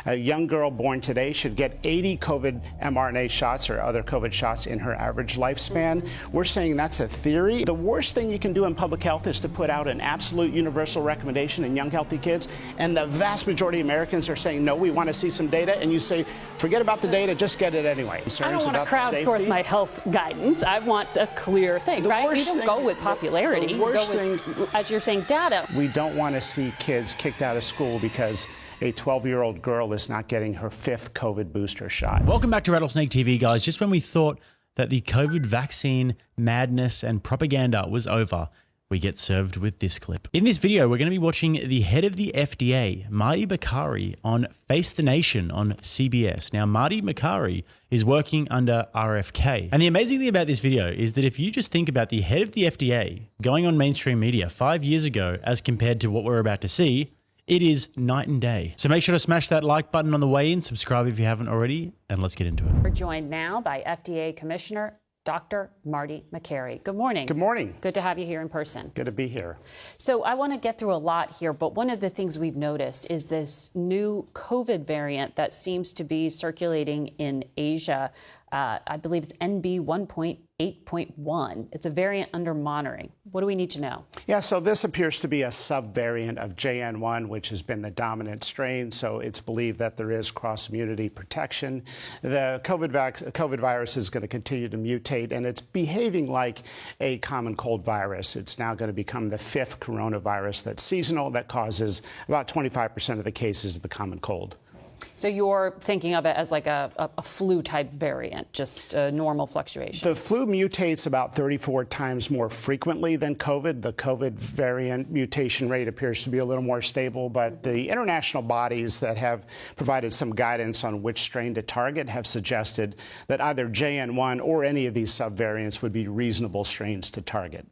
a young girl born today should get 80 COVID mRNA shots or other COVID shots in her average lifespan. We're saying that's a theory. The worst thing you can do in public health is to put out an absolute universal recommendation in young, healthy kids. And the vast majority of Americans are saying, no, we want to see some data. And you say, forget about the data, just get it anyway. I don't want to crowdsource my health guidance. I want a clear thing, right? We don't go with popularity. We go with, as you're saying, data. We don't want to see kids kicked out of school because a 12-year-old girl is not getting her 5th COVID booster shot. Welcome back to Rattlesnake TV, guys. Just when we thought that the COVID vaccine madness and propaganda was over, we get served with this clip. In this video, we're going to be watching the head of the FDA, Marty Makary, on Face the Nation on CBS. Now, Marty Makary is working under RFK. And the amazing thing about this video is that if you just think about the head of the FDA going on mainstream media 5 years ago as compared to what we're about to see, it is night and day. So make sure to smash that like button on the way in, subscribe if you haven't already, and let's get into it. We're joined now by FDA Commissioner Dr. Marty Makary. Good morning. Good morning. Good to have you here in person. Good to be here. So I want to get through a lot here, but one of the things we've noticed is this new COVID variant that seems to be circulating in Asia. I believe it's NB 1.8.1. It's a variant under monitoring. What do we need to know? Yeah, so this appears to be a subvariant of JN1, which has been the dominant strain. So it's believed that there is cross-immunity protection. The COVID virus is going to continue to mutate, and it's behaving like a common cold virus. It's now going to become the 5th coronavirus that's seasonal, that causes about 25% of the cases of the common cold. So you're thinking of it as like a flu-type variant, just a normal fluctuation? The flu mutates about 34 times more frequently than COVID. The COVID variant mutation rate appears to be a little more stable, but the international bodies that have provided some guidance on which strain to target have suggested that either JN1 or any of these subvariants would be reasonable strains to target.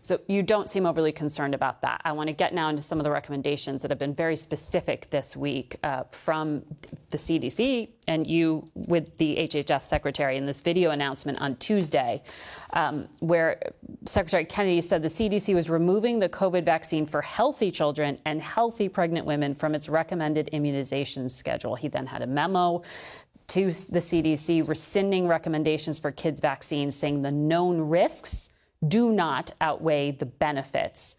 So you don't seem overly concerned about that. I want to get now into some of the recommendations that have been very specific this week from the CDC and you with the HHS Secretary in this video announcement on Tuesday, where Secretary Kennedy said the CDC was removing the COVID vaccine for healthy children and healthy pregnant women from its recommended immunization schedule. He then had a memo to the CDC rescinding recommendations for kids' vaccines, saying the known risks do not outweigh the benefits.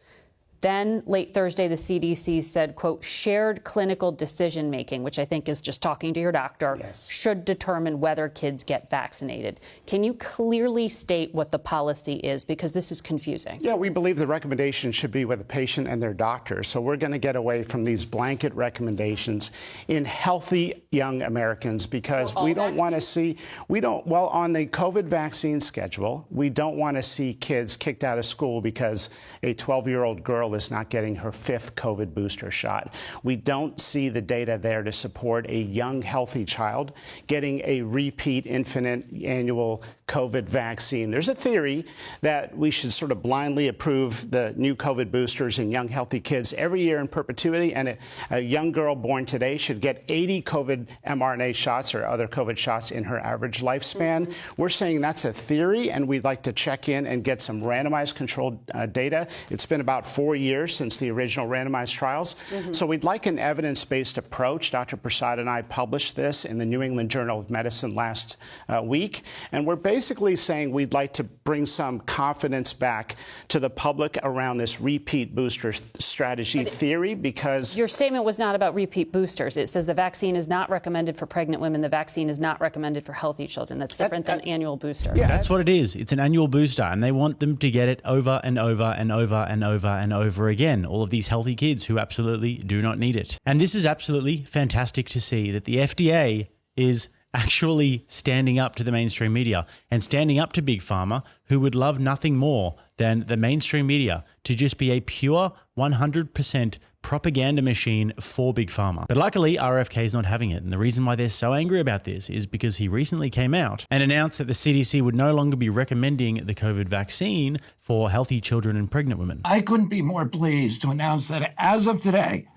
Then late Thursday, the CDC said, quote, shared clinical decision making, which I think is just talking to your doctor, yes, should determine whether kids get vaccinated. Can you clearly state what the policy is? Because this is confusing. Yeah, we believe the recommendation should be with the patient and their doctor. So we're going to get away from these blanket recommendations in healthy young Americans because we don't want to see, well, on the COVID vaccine schedule, we don't want to see kids kicked out of school because a 12-year-old girl is not getting her 5th COVID booster shot. We don't see the data there to support a young, healthy child getting a repeat infinite annual COVID vaccine. There's a theory that we should sort of blindly approve the new COVID boosters in young, healthy kids every year in perpetuity, and a young girl born today should get 80 COVID mRNA shots or other COVID shots in her average lifespan. We're saying that's a theory, and we'd like to check in and get some randomized controlled data. It's been about 4 years since the original randomized trials. So we'd like an evidence-based approach. Dr. Prasad and I published this in the New England Journal of Medicine last week, and we're basically saying we'd like to bring some confidence back to the public around this repeat booster strategy theory, because your statement was not about repeat boosters. It says the vaccine is not recommended for pregnant women. The vaccine is not recommended for healthy children. That's different than annual booster. Yeah, that's what it is. It's an annual booster, and they want them to get it over and over and over and over and over again. All of these healthy kids who absolutely do not need it. And this is absolutely fantastic to see that the FDA is actually standing up to the mainstream media and standing up to Big Pharma, who would love nothing more than the mainstream media to just be a pure 100% propaganda machine for Big Pharma. But luckily, RFK is not having it. And the reason why they're so angry about this is because he recently came out and announced that the CDC would no longer be recommending the COVID vaccine for healthy children and pregnant women. I couldn't be more pleased to announce that as of today,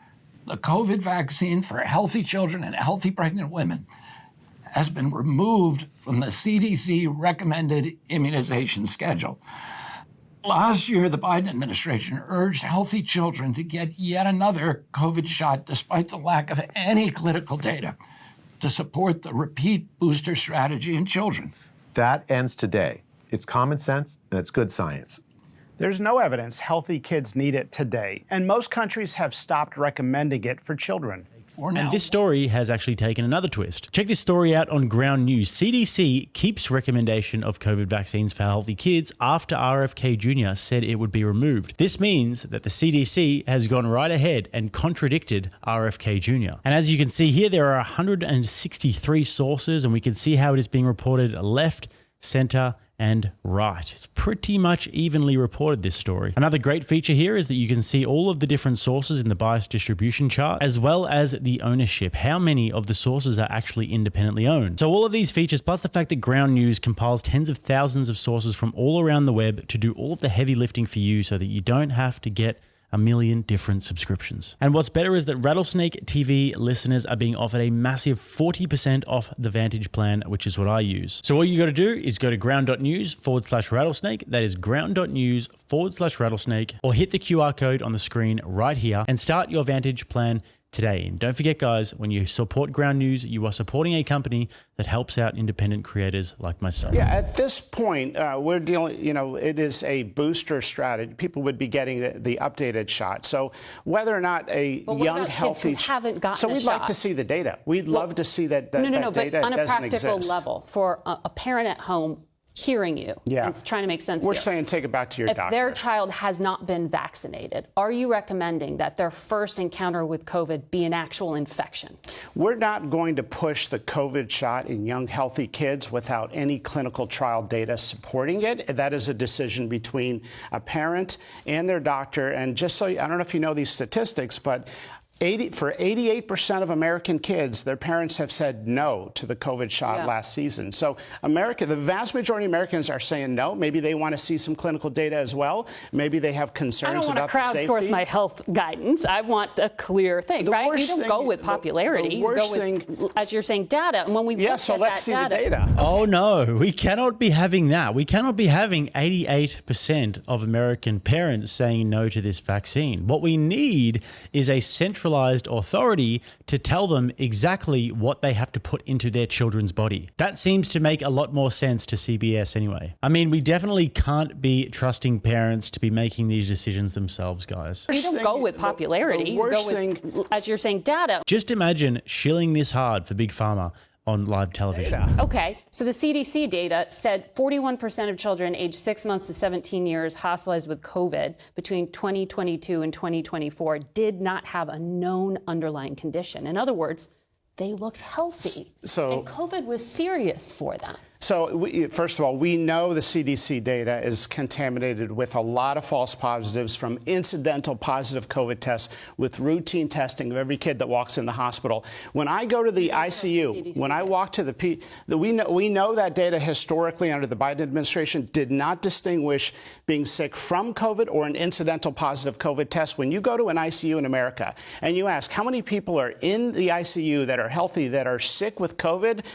the COVID vaccine for healthy children and healthy pregnant women has been removed from the CDC recommended immunization schedule. Last year, the Biden administration urged healthy children to get yet another COVID shot despite the lack of any clinical data to support the repeat booster strategy in children. That ends today. It's common sense and it's good science. There's no evidence healthy kids need it today, and most countries have stopped recommending it for children. And this story has actually taken another twist. Check this story out on Ground News. CDC keeps recommendation of COVID vaccines for healthy kids after RFK Jr. said it would be removed. This means that the CDC has gone right ahead and contradicted RFK Jr. And as you can see here, there are 163 sources, and we can see how it is being reported left, center, and right. It's pretty much evenly reported, this story. Another great feature here is that you can see all of the different sources in the bias distribution chart, as well as the ownership, how many of the sources are actually independently owned. So all of these features, plus the fact that Ground News compiles tens of thousands of sources from all around the web to do all of the heavy lifting for you so that you don't have to get a million different subscriptions. And what's better is that Rattlesnake TV listeners are being offered a massive 40% off the Vantage plan, which is what I use. So all you got to do is go to ground.news/rattlesnake. That is ground.news/rattlesnake, or hit the QR code on the screen right here and start your Vantage plan today. And don't forget, guys, when you support Ground News, you are supporting a company that helps out independent creators like myself. Yeah, at this point, we're dealing, it is a booster strategy. People would be getting the updated shot. So whether or not a young, healthy kids who haven't gotten so a we'd shot? like to see the data. We'd love to see that No, data but on a doesn't practical exist. level, for a parent at home hearing you and trying to make sense We're here. saying take it back to your doctor. If their child has not been vaccinated, are you recommending that their first encounter with COVID be an actual infection? We're not going to push the COVID shot in young, healthy kids without any clinical trial data supporting it. That is a decision between a parent and their doctor. And just so, I don't know if you know these statistics, but for 88% of American kids, their parents have said no to the COVID shot last season. So the vast majority of Americans are saying no. Maybe they want to see some clinical data as well. Maybe they have concerns about the safety. I don't want to crowdsource my health guidance. I want a clear thing, right? You don't go with popularity. You go with, as you're saying, data. And when we look so at let's see that the data. data. Oh no, we cannot be having that. We cannot be having 88% of American parents saying no to this vaccine. What we need is a centralized authority to tell them exactly what they have to put into their children's body. That seems to make a lot more sense to CBS anyway. I mean, we definitely can't be trusting parents to be making these decisions themselves, guys. You don't go with popularity. You go with, as you're saying, data. Just imagine shilling this hard for Big Pharma on live television. Okay, so the CDC data said 41% of children aged 6 months to 17 years hospitalized with COVID between 2022 and 2024 did not have a known underlying condition. In other words, they looked healthy. And COVID was serious for them. So, first of all, we know the CDC data is contaminated with a lot of false positives from incidental positive COVID tests with routine testing of every kid that walks in the hospital. When I go to the ICU, when I walk to we know that data historically under the Biden administration did not distinguish being sick from COVID or an incidental positive COVID test. When you go to an ICU in America and you ask how many people are in the ICU that are healthy that are sick with COVID,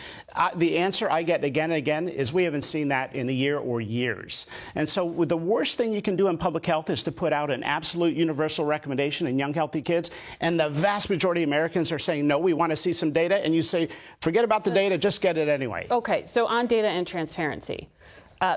the answer I get again and again is we haven't seen that in a year or years. And so the worst thing you can do in public health is to put out an absolute universal recommendation in young, healthy kids. And the vast majority of Americans are saying, no, we want to see some data. And you say, forget about the data, just get it anyway. Okay, so on data and transparency.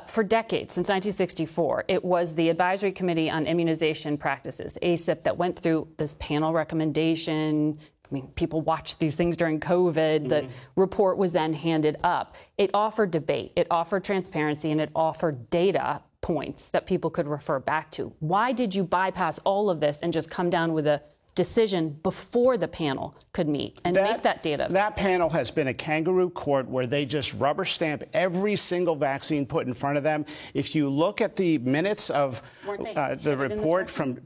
For decades, since 1964, it was the Advisory Committee on Immunization Practices, ACIP, that went through this panel recommendation. I mean, people watched these things during COVID. The report was then handed up. It offered debate, it offered transparency, and it offered data points that people could refer back to. Why did you bypass all of this and just come down with a decision before the panel could meet and make that data? That panel has been a kangaroo court where they just rubber stamp every single vaccine put in front of them. If you look at the minutes of the report from,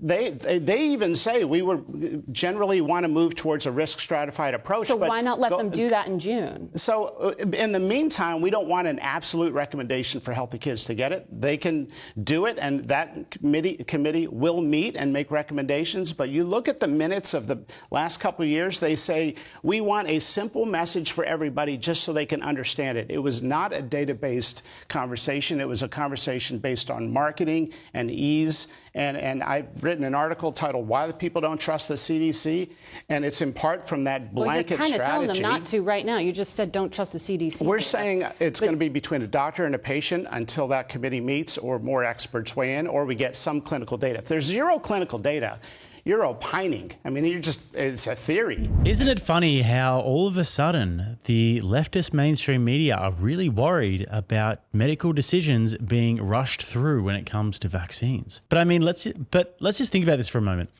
they even say we would generally want to move towards a risk stratified approach. So why not let them do that in June? So in the meantime, we don't want an absolute recommendation for healthy kids to get it. They can do it, and that committee will meet and make recommendations. But you look at the minutes of the last couple of years, they say, we want a simple message for everybody just so they can understand it. It was not a data-based conversation. It was a conversation based on marketing and ease. And I've written an article titled Why the People Don't Trust the CDC, and it's in part from that blanket strategy. Well, you're kind of telling them not to right now. You just said don't trust the CDC. We're saying it's going to be between a doctor and a patient until that committee meets or more experts weigh in or we get some clinical data. If there's zero clinical data, you're opining. I mean, it's a theory. Isn't it funny how all of a sudden the leftist mainstream media are really worried about medical decisions being rushed through when it comes to vaccines? But I mean, let's just think about this for a moment.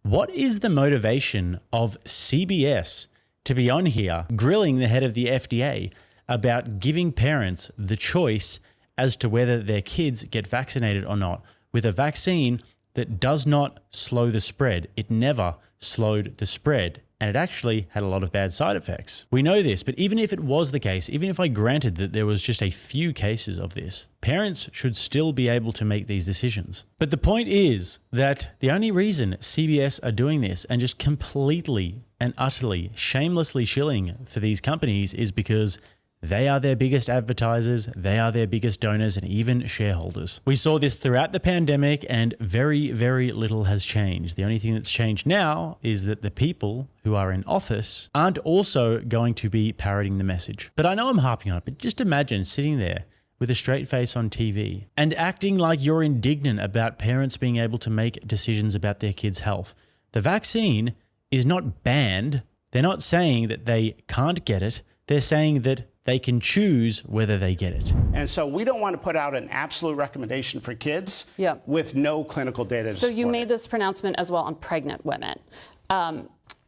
What is the motivation of CBS to be on here grilling the head of the FDA about giving parents the choice as to whether their kids get vaccinated or not with a vaccine that does not slow the spread? It never slowed the spread, and it actually had a lot of bad side effects. We know this, but even if it was the case, even if I granted that there was just a few cases of this, parents should still be able to make these decisions. But the point is that the only reason CBS are doing this and just completely and utterly shamelessly shilling for these companies is because they are their biggest advertisers, they are their biggest donors, and even shareholders. We saw this throughout the pandemic, and very, very little has changed. The only thing that's changed now is that the people who are in office aren't also going to be parroting the message. But I know I'm harping on it, but just imagine sitting there with a straight face on TV and acting like you're indignant about parents being able to make decisions about their kids' health. The vaccine is not banned. They're not saying that they can't get it. They're saying that they can choose whether they get it. And so we don't want to put out an absolute recommendation for kids with no clinical data to So you support made it. this pronouncement as well on pregnant women.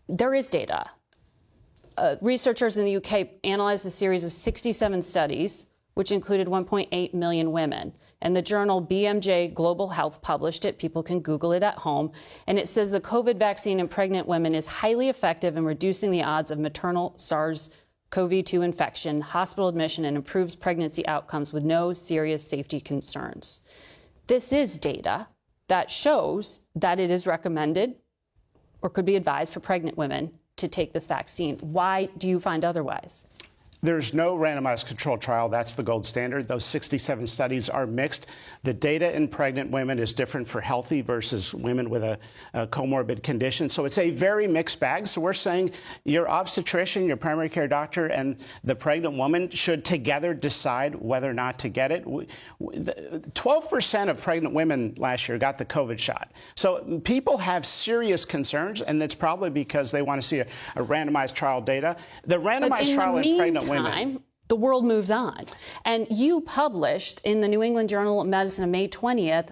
There is data. Researchers in the UK analyzed a series of 67 studies, which included 1.8 million women. And the journal BMJ Global Health published it. People can Google it at home. And it says the COVID vaccine in pregnant women is highly effective in reducing the odds of maternal SARS-CoV-2 infection, hospital admission, and improves pregnancy outcomes with no serious safety concerns. This is data that shows that it is recommended or could be advised for pregnant women to take this vaccine. Why do you find otherwise? There's no randomized controlled trial. That's the gold standard. Those 67 studies are mixed. The data in pregnant women is different for healthy versus women with a comorbid condition. So it's a very mixed bag. So we're saying your obstetrician, your primary care doctor, and the pregnant woman should together decide whether or not to get it. 12% of pregnant women last year got the COVID shot. So people have serious concerns, and it's probably because they want to see a randomized trial data. The randomized trial in pregnant women. The world moves on. And you published in the New England Journal of Medicine on May 20th,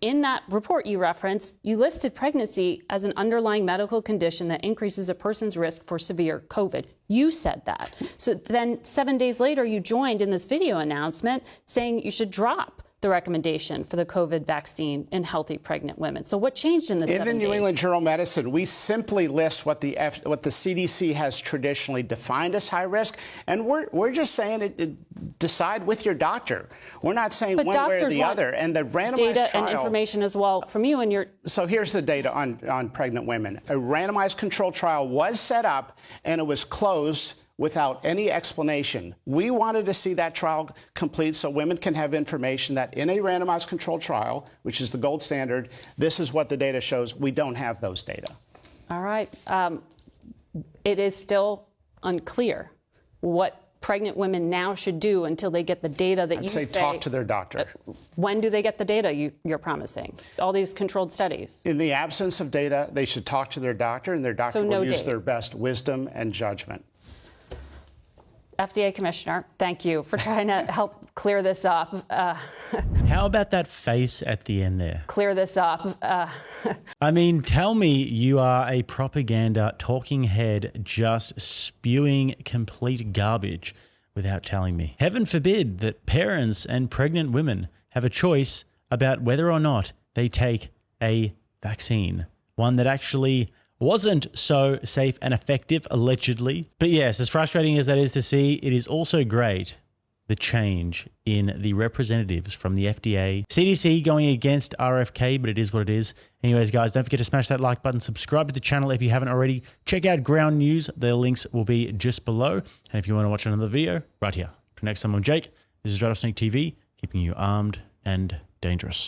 in that report you referenced, you listed pregnancy as an underlying medical condition that increases a person's risk for severe COVID. You said that. So then 7 days later, you joined in this video announcement saying you should drop the recommendation for the COVID vaccine in healthy pregnant women. So what changed in the 7 days? In the New England Journal of Medicine, we simply list what the CDC has traditionally defined as high risk, and we're just saying decide with your doctor. We're not saying one way or the other. And the randomized data trial, and information as well from you and your. So here's the data on pregnant women. A randomized controlled trial was set up, and it was closed without any explanation. We wanted to see that trial complete so women can have information that in a randomized controlled trial, which is the gold standard, this is what the data shows. We don't have those data. All right. It is still unclear what pregnant women now should do until they get the data that I'd say talk to their doctor. When do they get the data you're promising? All these controlled studies. In the absence of data, they should talk to their doctor, and their doctor will use their best wisdom and judgment. FDA Commissioner, thank you for trying to help clear this up. How about that face at the end there? Clear this up. I mean, tell me you are a propaganda talking head just spewing complete garbage without telling me. Heaven forbid that parents and pregnant women have a choice about whether or not they take a vaccine, one that actually wasn't so safe and effective, allegedly. But yes, as frustrating as that is to see, it is also great the change in the representatives from the FDA. CDC going against RFK, but it is what it is. Anyways, guys, don't forget to smash that like button, subscribe to the channel if you haven't already. Check out Ground News. The links will be just below. And if you want to watch another video, right here. Till next time, I'm Jake. This is RattlesnakeTV, keeping you armed and dangerous.